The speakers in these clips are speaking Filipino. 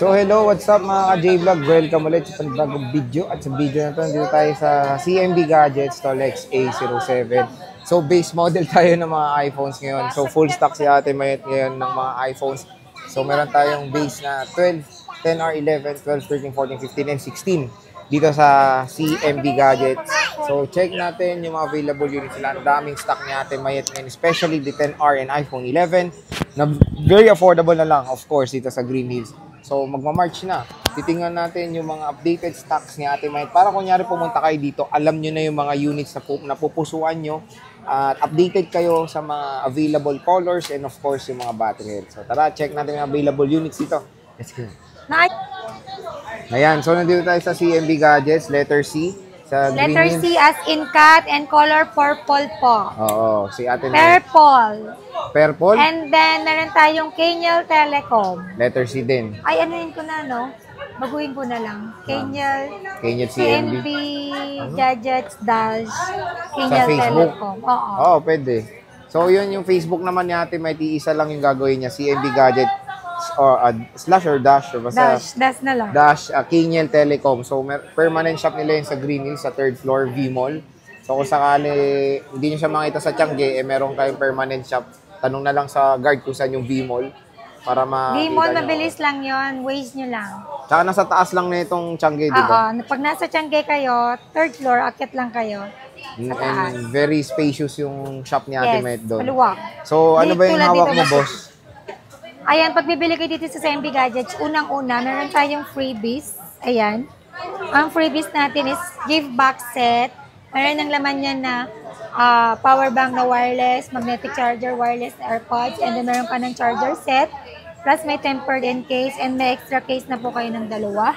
So hello, what's up mga ka-J-Vlog? Welcome ulit sa panibagong video. At sa video na to, nandito tayo sa CMB Gadgets Tolex A07. So base model tayo ng mga iPhones ngayon. So full stock si Ate Mayet ngayon ng mga iPhones. So meron tayong base na 12, 10R, 11, 12, 13, 14, 15, and 16 dito sa CMB Gadgets. So check natin yung mga available units nila. Ang daming stock ni Ate Mayet ngayon, especially the 10R and iPhone 11 na very affordable na lang, of course, dito sa Green Hills. So, magma-March na. Titingnan natin yung mga updated stocks ni Ate Mayet. Para kunyari pumunta kayo dito, alam nyo na yung mga units na pupusuan nyo. At updated kayo sa mga available colors and of course, yung mga battery health. So, tara, check natin yung available units dito. Let's go. Ayan, so nandito tayo sa CMB Gadgets, letter C. Sa letter C as in cat and color purple po. Oo, si Ate Mayet. Purple. Purple? And then, meron tayong Kenyal Telecom. Letter C din. Ay, anuin ko na, no? Baguhin ko na lang. Kenyal CMB Gadgets dash Sa Kenyal Facebook? Telecom. Oo. Oo, pwede. So, yun yung Facebook naman ni Ate Mayet. Isa lang yung gagawin niya. CMB Gadget or slash or dash. Or basta dash na lang. Dash Kenyal Telecom. So, permanent shop nila yun sa Green Hills, sa 3rd floor, V-Mall. So, kung sakali hindi nyo siya makita sa Tiangge, meron kayong permanent shop. Tanong na lang sa guard kung saan yung V-Mall para makita V-Mall, nyo. mabilis lang yon, waste nyo lang. Tsaka nasa taas lang na itong Tiangge, di ba? Oo, pag nasa Tiangge kayo, 3rd floor, akit lang kayo. Sa taas. And very spacious yung shop ni Ate Mayet doon. Maluwag. So, ano ba yung Tulad hawak dito, mo, boss? Ayan, pag bibili kayo dito sa CMB Gadgets, unang-una, meron tayong freebies. Ayan. Ang freebies natin is give back set. Meron ng laman yan na power bank na wireless, magnetic charger, wireless AirPods, and then meron ka ng charger set. Plus may tempered end case, and may extra case na po kayo ng dalawa.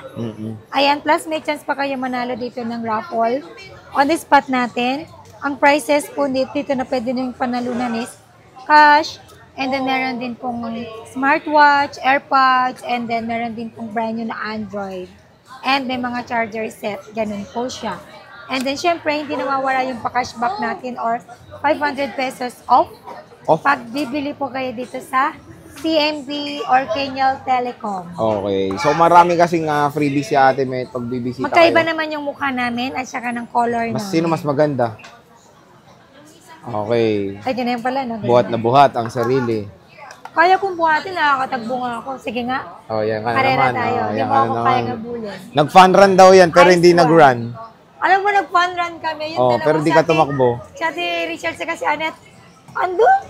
Ayan, plus may chance pa kayo manalo dito ng raffle. On the spot natin, ang prices po dito na pwede nyo yung panalunan is cash, and then meron din pong smartwatch, AirPods, and then meron din pong brand new na Android. And may mga charger set, ganun po siya. And then syempre, hindi nawawala yung pa-cashback natin or 500 pesos off. Pag bibili po kayo dito sa CMB or Kenyal Telecom. Okay. So, marami kasing freebies si Ate Mayet pag bibisita Magkaiba kayo. naman yung mukha namin at saka ng color namin. Sino mas maganda? Okay. Ay, ganyan pala. No? Buhat na buhat ang sarili. Kaya kong buhatin, nakakatagbo nga ako. Sige nga. Oh, yan ka na Parera naman. tayo. Oh, Hindi yan mo ka na ako naman. kaya ngabulin. Nag-fun run daw yan, pero I hindi swear. nag-run. Alam mo, nag-fun run kami. Yung Oh, dalawa pero di si ka Ate- tumakbo. Si Ate Richard sa kasi Anet, andun!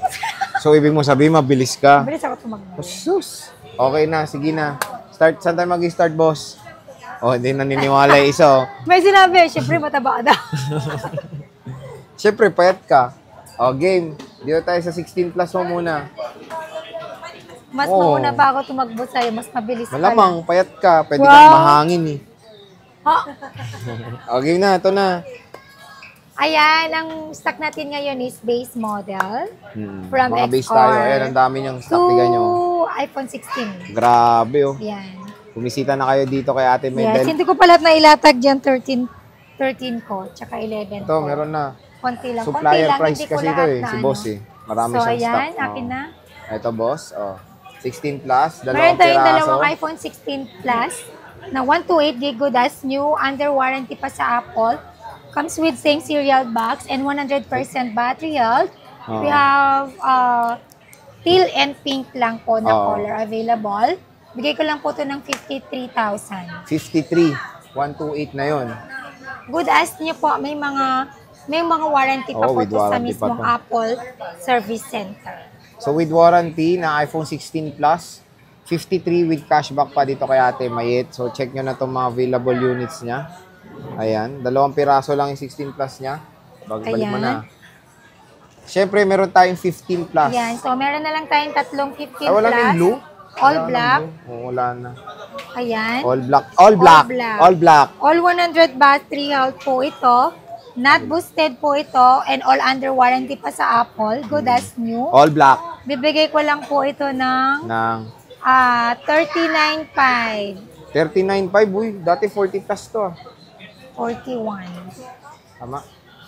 So, ibig mo sabihin, mabilis ka. Bilis ako tumakbo. Sus. Okay na, sige na. Start, saan tayo mag-start, boss? Oh, hindi naniniwala yung isa, oh. May sinabi, syempre mataba ka daw. Siyempre, payat ka. Oh, game. Dito tayo sa 16 plus mo muna. Mas Oo. mauna pa ako tumakbo sa'yo, mas mabilis ka Malamang, lang. payat ka. Pwede Wow. kang mahangin, eh. Ha? Oh, game na. Ito na. Ayan, ang stock natin ngayon is base model. From Mga base XR tayo. Ayan, ang dami niyang stock. Tignan nyo. iPhone 16. Grabe, oh. Yan. Bumisita na kayo dito kay Ate Mayet. Yes, hindi ko pala na ilatag dyan 13 ko, tsaka 11 Ito, ko. meron na. Konti lang. Supplier Konti lang, price hindi ko kasi ito, lahat eh. na Si ano. boss, eh. Marami So, siyang ayan, stock. akin na. Ito, boss. Oh. 16 plus. Meron Dalawang tayong piraso. dalawang iPhone 16 Plus na 128 GB good as new, under warranty pa sa Apple. Comes with same serial box and 100% battery health. We have teal and pink lang po na color available. Bigay ko lang po ito ng 53,000. 53. 128 na yun. Good as new po, may mga warranty pa po with ito sa warranty pa mismong to. Apple Service Center. So, with warranty na iPhone 16 Plus, 53 with cashback pa dito kay Ate Mayet. So, check nyo na itong mga available units niya. Ayan. 2 piraso lang yung 16 Plus niya. Balik mo na. Siyempre, meron tayong 15 Plus. Ayan. So, meron na lang tayong tatlong 15 Ay, wala Plus. na yung blue? All black. Wala na. Ayan. All black. All black. black. All black. All 100 battery health po ito. Not boosted po ito. And all under warranty pa sa Apple. Good as new. All black. Bibigay ko lang po ito ng Ng 39.5. 39.5, uy. Dati 40 plus to. 41. Tama?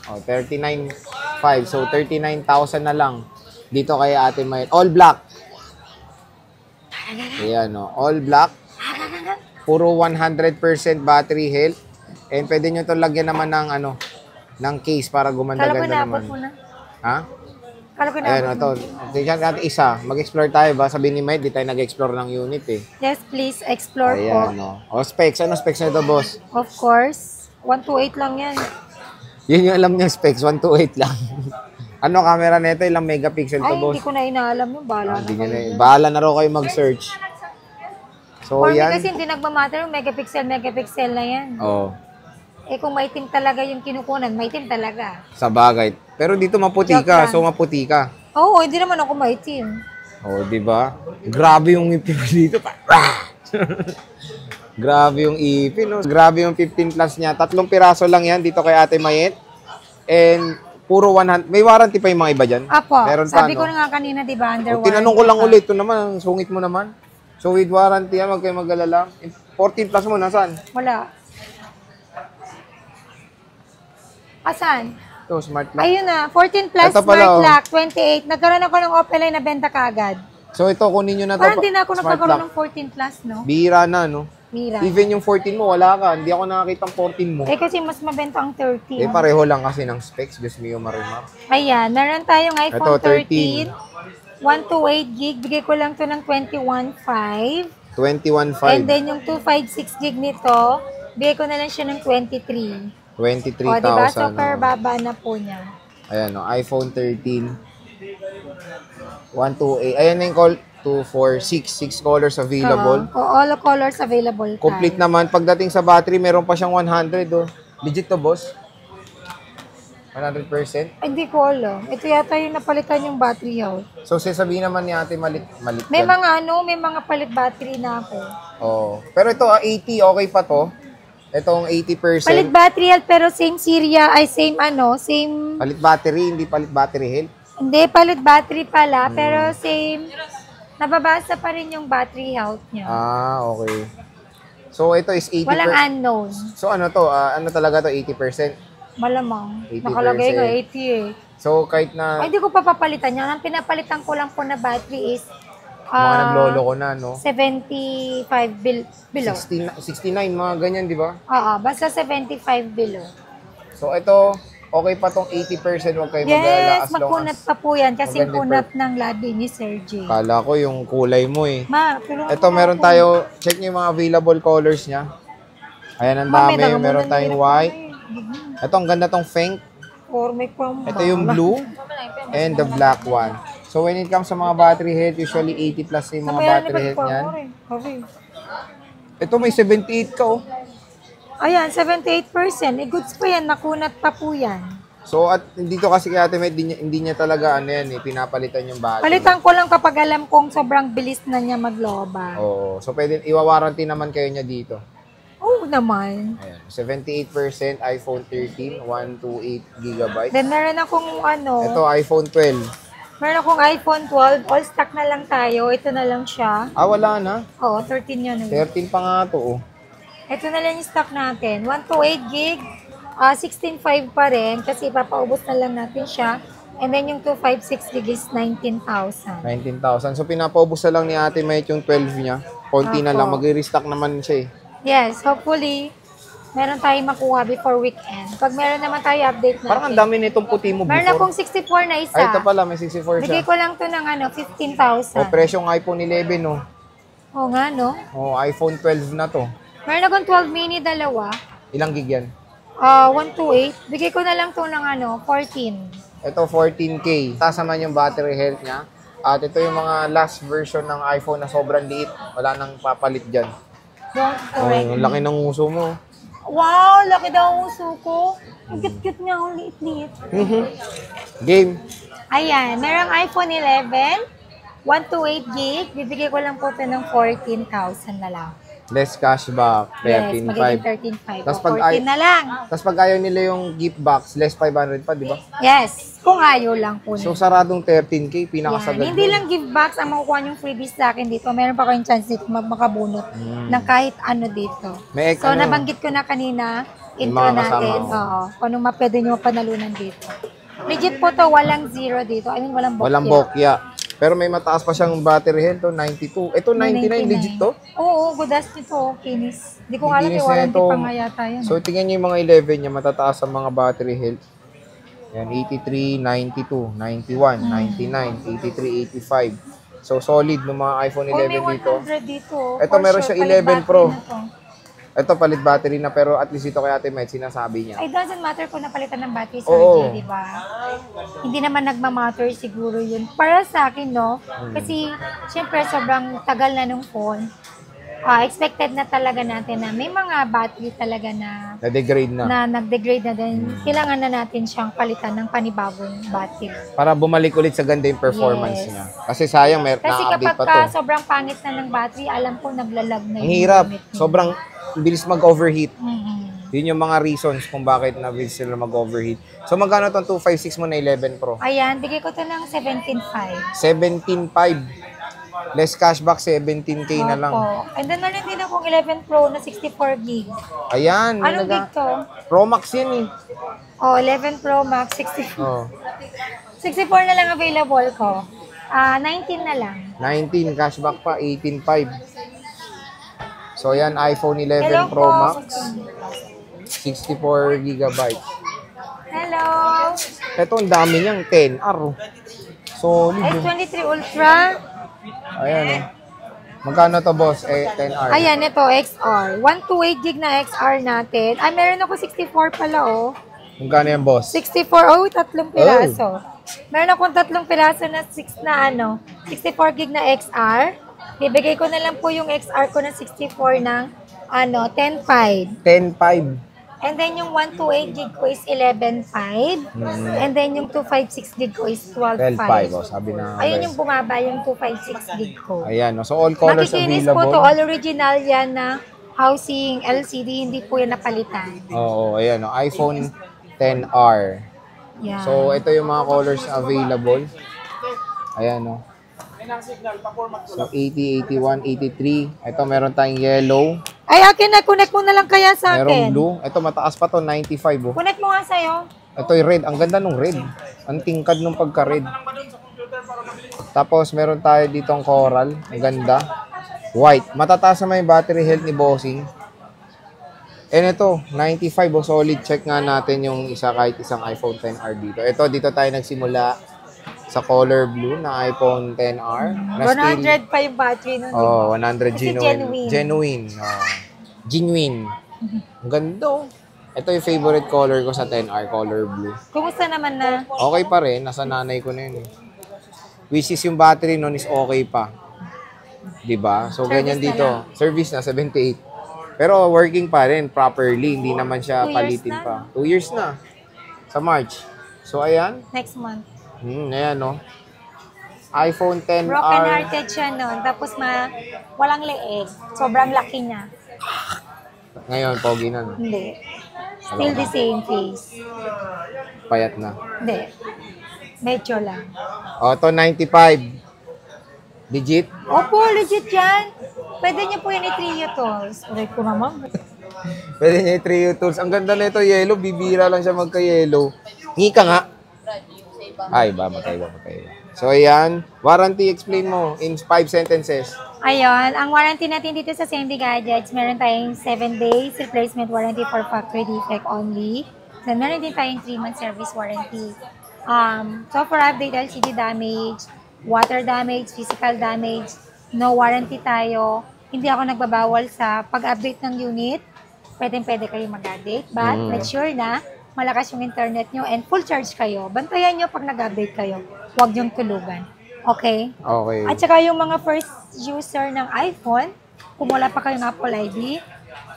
Oh, 39.5. So, 39,000 na lang. Dito kay Ate Mayet. All black. Ayan, oh. All black. Puro 100% battery health. And pwede nyo ito lagyan naman ng ng case para Kala ko gumanda-ganda naabot naman. mo na. Ha? Kala ko Ayan, naabot ito. Tignan natin isa. Mag-explore tayo ba? Sabi ni Mike, di tayo nag-explore ng unit eh. Yes, please, explore po. Ayan, no. O, specs. Ano specs na ito, boss? Of course. 128 lang yan. Yun yung alam niya specs. 128 lang. Ano camera nito? Ilang megapixel to, Ay, boss? hindi ko na inaalam yung bala na Hindi nyo kayo. na. Bahala na raw kayo mag-search. So, For me yan. kasi hindi nagmamatter yung megapixel na yan. Oh, Eh kung maitim talaga yung kinukunan, maitim talaga. sa bagay. Pero dito maputi Joke ka. lang. So, maputi ka. Oo, hindi naman ako maitim. Oh, di ba? Grabe yung ipin mo dito. Grabe yung ipin, no? Grabe yung 15 plus niya. 3 piraso lang yan dito kay Ate Mayet. And puro 100. May warranty pa yung mga iba dyan? Apo, Meron pa, sabi no? ko na nga kanina, di ba, under O, tinanong ko warranty lang pa. ulit. Ito naman, ang sungit mo naman. So, with warranty yan, wag kayo mag-alala. 14 plus mo, nasaan? Wala. Asan? Ito, smart lock. Ayun na, 14 plus Ito pala, smart oh. lock, 28. Nagkaroon ako ng Opel na benta kaagad. So, ito, kunin nyo na to. Parang di na ako Smart nagkakaroon lock. ng 14 plus, no? Bihira na, no? Mira. Even yung 14 mo, wala ka. Hindi ako nakakita ng 14 mo. Eh kasi mas mabenta ang 13. Eh, pareho lang kasi ng specs. Diyos mio, marimar. Ayan, meron tayong iPhone Ito, 13. 128 gig, bigay ko lang to ng 21.5. 21.5. And then yung 256 gig nito, bigay ko na lang siya ng 23. 23,000. O, diba? Super no? baba na po niya. Ayan, no? iPhone 13. 128. Ayan na yung call. 2, 4, 6. 6 colors available. All the colors available. Complete tayo. naman. Pagdating sa battery, meron pa siyang 100. Oh. Legit to, boss? 100%? Ay, hindi ko alam. Ito yata yung napalitan yung battery health. So, sasabihin naman ni ate, malit May yan. mga may mga palit battery na ako. Oh. Pero ito, 80, okay pa to. Itong 80%. Palit battery health pero same Syria, ay same same, Palit battery, hindi palit battery health. hindi, palit battery pala, pero same, nababasa pa rin yung battery health niya. Ah, okay. So, ito is 80%. Walang unknown. So, ano to? Ano talaga to? 80%? Malamang. 80%. Nakalagay nga 80 eh. So, kahit na Ay, hindi ko pa papalitan yan. Ang pinapalitan ko lang po na battery is mga naglolo ko na, no? 75 below. 69, mga ganyan, di ba? Oo, basta 75 below. So, ito, okay pa tong 80%. Huwag kayo mag-alala Yes, as long magkunat as... pa po yan kasi maganda kunat ng labi ni Sir J. Kala ko yung kulay mo eh. Ma, tulungan Ito, mo meron ako. tayo, check nyo yung mga available colors niya. Ayan, ang Ma, may dami. dagamon Meron ng tayong hirap white. na eh. Ito, ang ganda tong Feng. Or may pang Ito yung blue. And the black one. So, when it comes sa mga battery health, usually 80 plus yung mga battery health niyan. Ito, may 78 ka oh. Ayan, 78%. Eh, goods pa yan. Nakunat pa po yan. So, at dito kasi kay Ate Met, hindi niya talaga pinapalitan yung battery. Palitan ko lang kapag alam kong sobrang bilis na niya magloba. Oo. So, pwede, iwawarranty naman kayo niya dito. Oo naman. Ayan. 78% iPhone 13, 128 GB. Then, meron akong Ito, iPhone 12. meron akong iPhone 12. All stock na lang tayo. Ito na lang siya. Ah, wala na. Oo, 13 yun. 13 pa nga to, oh. Ito na lang yung stock natin. 128 gig. 16.5 pa rin kasi papaubos na lang natin siya. And then yung 256 gig is 19,000. 19,000. So, pinapaubos na lang ni Ate May yung 12 niya. Konti na Apo. lang. Mag-restock naman siya eh. Yes, hopefully, meron tayong makuha before weekend. Pag meron naman tayo, update natin. Parang ang dami nitong puti mo Meron before. akong 64 na isa. Ay, ito pala. May 64 Bigay siya. ko lang to ng 15,000. O, presyong iPhone 11, oh. Oo nga, no? O, iPhone 12 na to. Meron akong 12 mini, dalawa. Ilang gig yan? 128. Bigay ko na lang to ng 14. Ito, 14K. Taas naman yung battery health niya. At ito yung mga last version ng iPhone na sobrang liit. Wala nang papalit dyan. Don't Oh, correct ang laki ng uso mo. Wow, laki daw ang uso ko. Ang cute-cute niya, ang liit-liit. Game. Ayan, merong iPhone 11, 128 gig. Bibigay ko lang po ito ng 14,000 na lang. Less cashback. Yes, magiging 13.5. 13,500. Tas O, pag 14 na lang. Tapos pag ayaw nila yung gift box, less 500 pa, di ba? Yes, kung ayaw lang po So, nila. saradong 13K, Yan. pinakasagad. Hindi lang give backs ang makukuha yung freebies sa akin dito. Meron pa kayong chance dito makabunot ng kahit ano dito. May So, nabanggit ko na kanina, Yung intro mga kasama natin. mo. Oo. Kung anong pwede nyo panalunan dito. Legit po to, walang zero dito. I mean, walang bokya. Walang bokya. Pero may mataas pa siyang battery health to, 92. Ito 99, legit to? Oo, good as nito, kinis. Hindi ko alam, may Kinis na warranty ito. pa nga yata yun. So, tingnan niyo yung mga 11 niya, matataas ang mga battery health. Yan, 83, 92, 91, 99, 83, 85. So, solid ng mga iPhone 11 may 100 dito. dito. Ito, For meron sure, siya palit 11 battery Pro. na to. Ito, palit battery na, pero at least ito kay Ate Met, sinasabi niya. It doesn't matter kung napalitan ng battery, Sir Oo. Jay, di ba? Hindi naman nagmamatter siguro yun. Para sa akin, no? Kasi, syempre, sobrang tagal na nung phone. Expected na talaga natin na may mga battery talaga na Na-degrade na. nag-degrade na din. Kailangan na natin siyang palitan ng panibagong battery. Para bumalik ulit sa ganda yung performance Yes. niya. Kasi sayang, Kasi na-update kapag pa ka to. sobrang pangit na ng battery, alam ko naglalag na Ang hirap. gamit mo. Sobrang bilis mag-overheat. Mhm. Yun yung mga reasons kung bakit na-bilis sila mag-overheat. So, magkano itong 256 mo na 11 Pro? Ayan, bigay ko to ng 17.5. 17.5. Less cashback, 17K na lang. Opo. And then, meron din akong 11 Pro na 64 gig. Ayan. may Anong gig to? Pro Max yan eh. 11 Pro Max, 64. Oh. 64 na lang available ko. 19 na lang. 19, cashback pa, 18.5. So, yan, iPhone 11 Hello Pro po. Max. 64 gigabytes. Hello. Ito, ang dami niyang 10R. Solid. S23 Ultra. Ayan eh. Magkano to, boss? 10R. Ayan, ito, XR. 128 gig na XR natin. Ay, meron ako 64 pala, oh. Magkano yan, boss? 64, oh, tatlong piraso. Meron akong tatlong piraso na 64 gig na XR. Bibigay ko na lang po yung XR ko na 64 ng 10.5. 10.5. And then yung 128 gig ko is 11.5. And then yung 256 gig ko is 12.5. 12.5. Oh, sabi na. Ayun yung bumaba yung 256 gig ko. Ayan. Oh. So, all colors Makikinis po to, available. all original yan na housing LCD, hindi po yan napalitan. Oo, ayan. Oh. iPhone 10R. Yan. So, ito yung mga colors available. Ayan, oh. So, 80, 81, 83. Ito, meron tayong yellow. Ay, akin na, connect mo na lang kaya sa Merong akin. blue. Ito, mataas pa to, 95, oh. Connect mo nga sa'yo. Ito yung red. Ang ganda nung red. Ang tingkad nung pagka-red. Tapos, meron tayo ditong coral. Ang ganda. White. Matataas naman yung battery health ni Bossing. And ito, 95. Oh, solid. Check nga natin yung isa kahit isang iPhone 10R dito. Ito, dito tayo nagsimula sa color blue na iPhone 10R. Na 100 pa yung battery nun. Oh, 100 Kasi genuine. genuine. Genuine. Ang ganda, oh. Ito yung favorite color ko sa 10R, color blue. Kumusta naman na? Okay pa rin, nasa nanay ko na yun eh. Which is yung battery nun is okay pa. 'Di ba? So, Service ganyan na dito. lang. Service na, 78. Pero working pa rin properly. Hindi naman siya 2 years palitin na, pa. 2 years na. Sa March. So, ayan. Next month. Ayan, no. iPhone 10R. Broken-hearted siya nun. Tapos walang leeg. Sobrang laki niya. Ngayon, pogi na. No? Hindi. Still the same face. Payat na. Hindi. Medyo lang. O, ito 95. Legit? Opo, legit yan. Pwede niyo po yan i-trio tools. Uray ko naman. Pwede niya yung trio tools. Ang ganda na ito, yellow. Bibira lang siya magka-yellow. Hingi ka nga. Ay, matay ba. So, ayan. Warranty, explain mo in 5 sentences. Ayun, ang warranty natin dito sa CMB Gadgets, meron tayong 7 days replacement warranty for factory defect only. Then, meron din tayong 3 month service warranty. Software update, LCD damage, water damage, physical damage, no warranty tayo. Hindi ako nagbabawal sa pag-update ng unit. Pwede kayo mag-update, but make sure na malakas yung internet nyo and full charge kayo. Bantayan nyo pag nag-update kayo. Huwag yung tulugan. Okay? Okay. At saka yung mga first user ng iPhone, kung wala pa kayong Apple ID,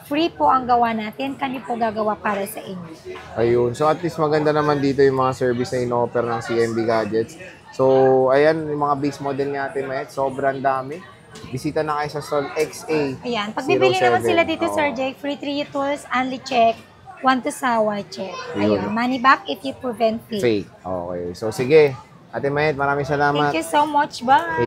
free po ang gawa natin. Kami po gagawa para sa inyo. Ayun. So, at least maganda naman dito yung mga service na in-offer ng CMB Gadgets. So, ayan, yung mga base model natin, Mayet, sobrang dami. Bisita na kayo sa Sol XA. Ayan. Pag bibili naman 07. sila dito, Oo. Sir Jake, free 3 tools, only check, 1 to sawa check. Ayun. Ayun. Money back if you prevent fake. Fake. Okay. So, sige. Ate Mayet, maraming salamat. Thank you so much. Bye!